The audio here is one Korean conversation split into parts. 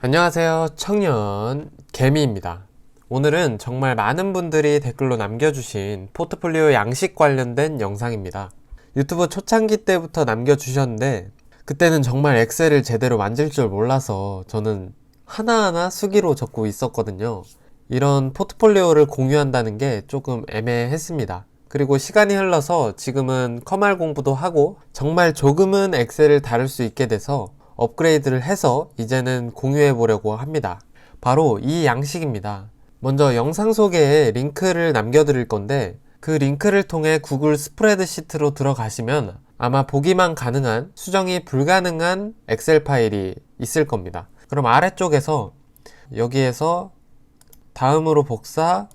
안녕하세요. 청년 개미입니다. 오늘은 정말 많은 분들이 댓글로 남겨주신 포트폴리오 양식 관련된 영상입니다. 유튜브 초창기 때부터 남겨주셨는데 그때는 정말 엑셀을 제대로 만질 줄 몰라서 저는 하나하나 수기로 적고 있었거든요. 이런 포트폴리오를 공유한다는 게 조금 애매했습니다. 그리고 시간이 흘러서 지금은 커말 공부도 하고 정말 조금은 엑셀을 다룰 수 있게 돼서 업그레이드를 해서 이제는 공유해 보려고 합니다. 바로 이 양식입니다. 먼저 영상 소개에 링크를 남겨드릴 건데 그 링크를 통해 구글 스프레드시트로 들어가시면 아마 보기만 가능한 수정이 불가능한 엑셀 파일이 있을 겁니다. 그럼 아래쪽에서 여기에서 다음으로 복사,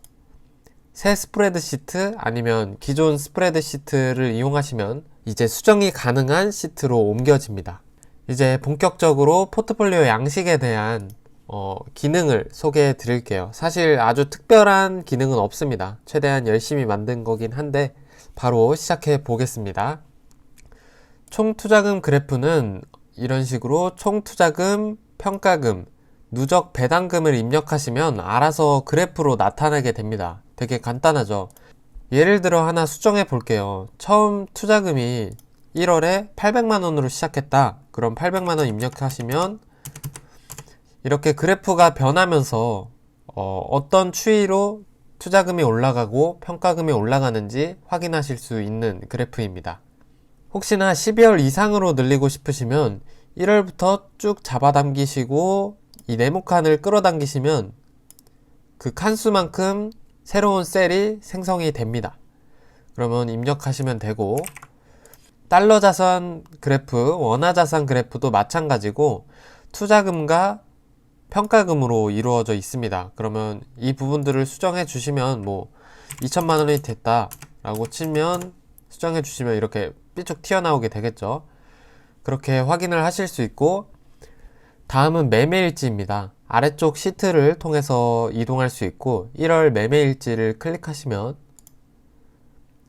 새 스프레드시트 아니면 기존 스프레드시트를 이용하시면 이제 수정이 가능한 시트로 옮겨집니다. 이제 본격적으로 포트폴리오 양식에 대한 기능을 소개해 드릴게요. 사실 아주 특별한 기능은 없습니다. 최대한 열심히 만든 거긴 한데 바로 시작해 보겠습니다. 총 투자금 그래프는 이런 식으로 총 투자금, 평가금, 누적 배당금을 입력하시면 알아서 그래프로 나타나게 됩니다. 되게 간단하죠. 예를 들어 하나 수정해 볼게요. 처음 투자금이 1월에 800만원으로 시작했다. 그럼 800만원 입력하시면 이렇게 그래프가 변하면서 어떤 추이로 투자금이 올라가고 평가금이 올라가는지 확인하실 수 있는 그래프입니다. 혹시나 12월 이상으로 늘리고 싶으시면 1월부터 쭉 잡아당기시고 이 네모칸을 끌어당기시면 그 칸수만큼 새로운 셀이 생성이 됩니다. 그러면 입력하시면 되고, 달러 자산 그래프, 원화 자산 그래프도 마찬가지고 투자금과 평가금으로 이루어져 있습니다. 그러면 이 부분들을 수정해 주시면 2천만 원이 됐다 라고 치면 수정해 주시면 이렇게 삐쭉 튀어나오게 되겠죠. 그렇게 확인을 하실 수 있고, 다음은 매매일지입니다. 아래쪽 시트를 통해서 이동할 수 있고 1월 매매일지를 클릭하시면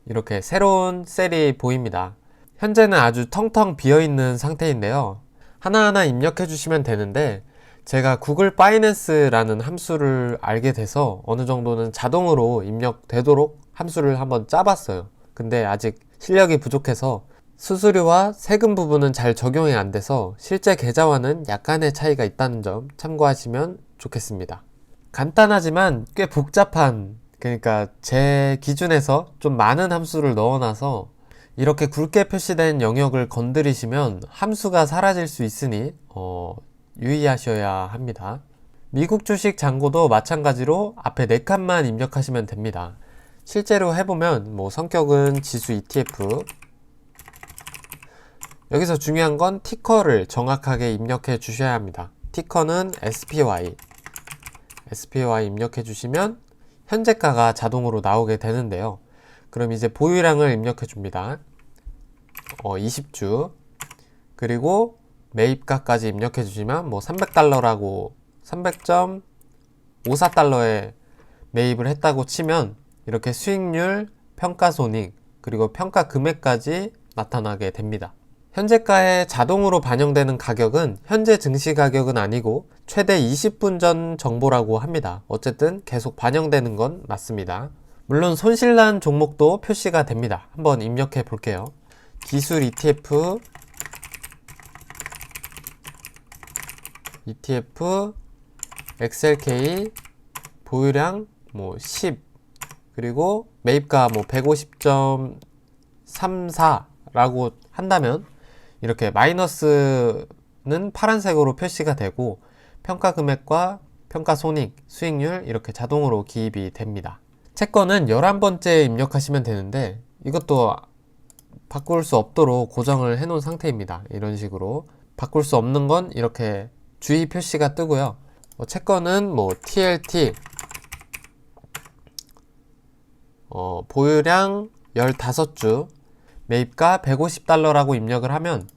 이렇게 새로운 셀이 보입니다. 현재는 아주 텅텅 비어있는 상태인데요. 하나하나 입력해 주시면 되는데 제가 구글 파이낸스라는 함수를 알게 돼서 어느 정도는 자동으로 입력되도록 함수를 한번 짜봤어요. 근데 아직 실력이 부족해서 수수료와 세금 부분은 잘 적용이 안 돼서 실제 계좌와는 약간의 차이가 있다는 점 참고하시면 좋겠습니다. 간단하지만 꽤 복잡한, 그러니까 제 기준에서 좀 많은 함수를 넣어놔서 이렇게 굵게 표시된 영역을 건드리시면 함수가 사라질 수 있으니 유의하셔야 합니다. 미국 주식 잔고도 마찬가지로 앞에 4칸만 입력하시면 됩니다. 실제로 해보면 성격은 지수 ETF, 여기서 중요한 건 티커를 정확하게 입력해 주셔야 합니다. 티커는 SPY 입력해 주시면 현재가가 자동으로 나오게 되는데요. 그럼 이제 보유량을 입력해 줍니다. 20주, 그리고 매입가까지 입력해 주시면 300달러라고 300.54달러에 매입을 했다고 치면 이렇게 수익률, 평가손익, 그리고 평가 금액까지 나타나게 됩니다. 현재가에 자동으로 반영되는 가격은 현재 증시 가격은 아니고 최대 20분 전 정보라고 합니다. 어쨌든 계속 반영되는 건 맞습니다. 물론 손실난 종목도 표시가 됩니다. 한번 입력해 볼게요. 기술 ETF XLK 보유량 10, 그리고 매입가 150.34라고 한다면 이렇게 마이너스는 파란색으로 표시가 되고 평가 금액과 평가 손익, 수익률 이렇게 자동으로 기입이 됩니다. 채권은 11번째 입력하시면 되는데 이것도 바꿀 수 없도록 고정을 해 놓은 상태입니다. 이런 식으로 바꿀 수 없는 건 이렇게 주의 표시가 뜨고요. 채권은 TLT 보유량 15주, 매입가 150달러라고 입력을 하면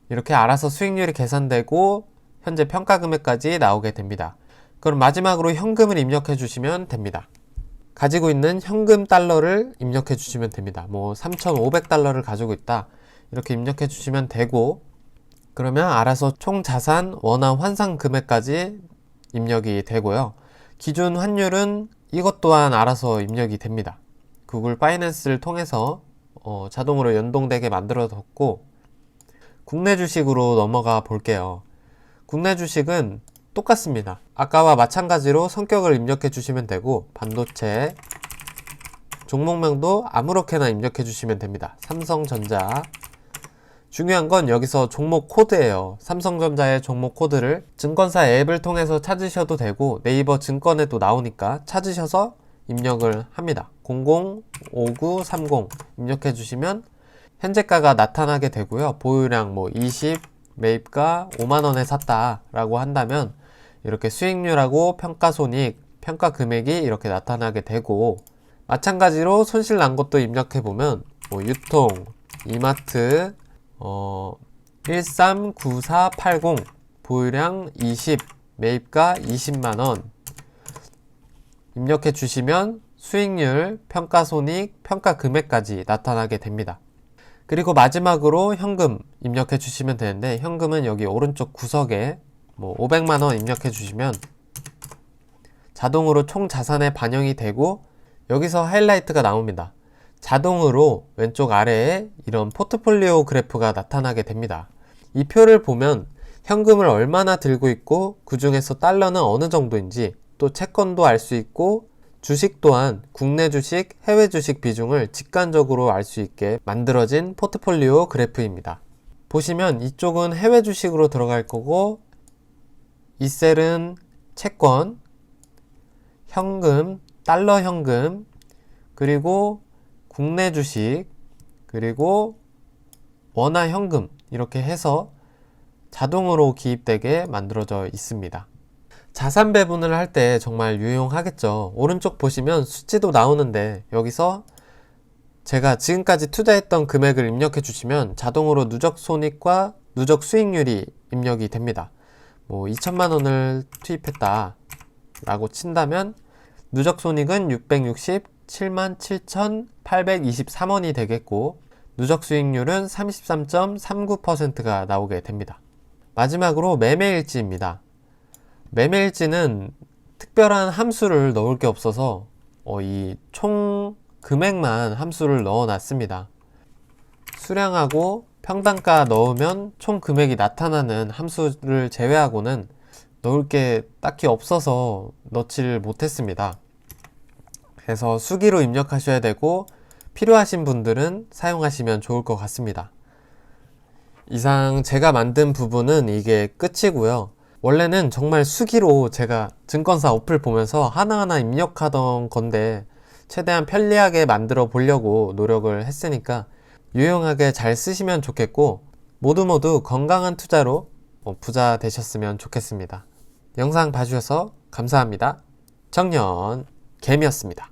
이렇게 알아서 수익률이 계산되고 현재 평가 금액까지 나오게 됩니다. 그럼 마지막으로 현금을 입력해 주시면 됩니다. 가지고 있는 현금 달러를 입력해 주시면 됩니다. 3,500달러를 가지고 있다 이렇게 입력해 주시면 되고, 그러면 알아서 총 자산, 원화 환산 금액까지 입력이 되고요. 기준 환율은 이것 또한 알아서 입력이 됩니다. 구글 파이낸스를 통해서 자동으로 연동되게 만들어뒀고, 국내 주식으로 넘어가 볼게요. 국내 주식은 똑같습니다. 아까와 마찬가지로 성격을 입력해 주시면 되고, 반도체, 종목명도 아무렇게나 입력해 주시면 됩니다. 삼성전자. 중요한 건 여기서 종목 코드예요. 삼성전자의 종목 코드를 증권사 앱을 통해서 찾으셔도 되고, 네이버 증권에도 나오니까 찾으셔서 입력을 합니다. 005930 입력해 주시면 현재가가 나타나게 되고요. 보유량 20, 매입가 5만원에 샀다 라고 한다면 이렇게 수익률하고 평가손익, 평가금액이 이렇게 나타나게 되고, 마찬가지로 손실 난 것도 입력해 보면 유통, 이마트, 139480 보유량 20, 매입가 20만원 입력해 주시면 수익률, 평가손익, 평가금액까지 나타나게 됩니다. 그리고 마지막으로 현금 입력해 주시면 되는데, 현금은 여기 오른쪽 구석에 500만원 입력해 주시면 자동으로 총 자산에 반영이 되고, 여기서 하이라이트가 나옵니다. 자동으로 왼쪽 아래에 이런 포트폴리오 그래프가 나타나게 됩니다. 이 표를 보면 현금을 얼마나 들고 있고 그 중에서 달러는 어느 정도인지, 또 채권도 알 수 있고 주식 또한 국내 주식, 해외 주식 비중을 직관적으로 알 수 있게 만들어진 포트폴리오 그래프입니다. 보시면 이쪽은 해외 주식으로 들어갈 거고, 이 셀은 채권, 현금, 달러 현금, 그리고 국내 주식, 그리고 원화 현금, 이렇게 해서 자동으로 기입되게 만들어져 있습니다. 자산 배분을 할 때 정말 유용하겠죠. 오른쪽 보시면 수치도 나오는데, 여기서 제가 지금까지 투자했던 금액을 입력해 주시면 자동으로 누적 손익과 누적 수익률이 입력이 됩니다. 2천만 원을 투입했다 라고 친다면 누적 손익은 667만 7,823원이 되겠고, 누적 수익률은 33.39%가 나오게 됩니다. 마지막으로 매매일지입니다. 매매일지는 특별한 함수를 넣을 게 없어서 이 총 금액만 함수를 넣어 놨습니다. 수량하고 평단가 넣으면 총 금액이 나타나는 함수를 제외하고는 넣을 게 딱히 없어서 넣지를 못했습니다. 그래서 수기로 입력하셔야 되고, 필요하신 분들은 사용하시면 좋을 것 같습니다. 이상 제가 만든 부분은 이게 끝이고요. 원래는 정말 수기로 제가 증권사 어플 보면서 하나하나 입력하던 건데, 최대한 편리하게 만들어 보려고 노력을 했으니까 유용하게 잘 쓰시면 좋겠고, 모두 건강한 투자로 부자 되셨으면 좋겠습니다. 영상 봐주셔서 감사합니다. 정연 개미였습니다.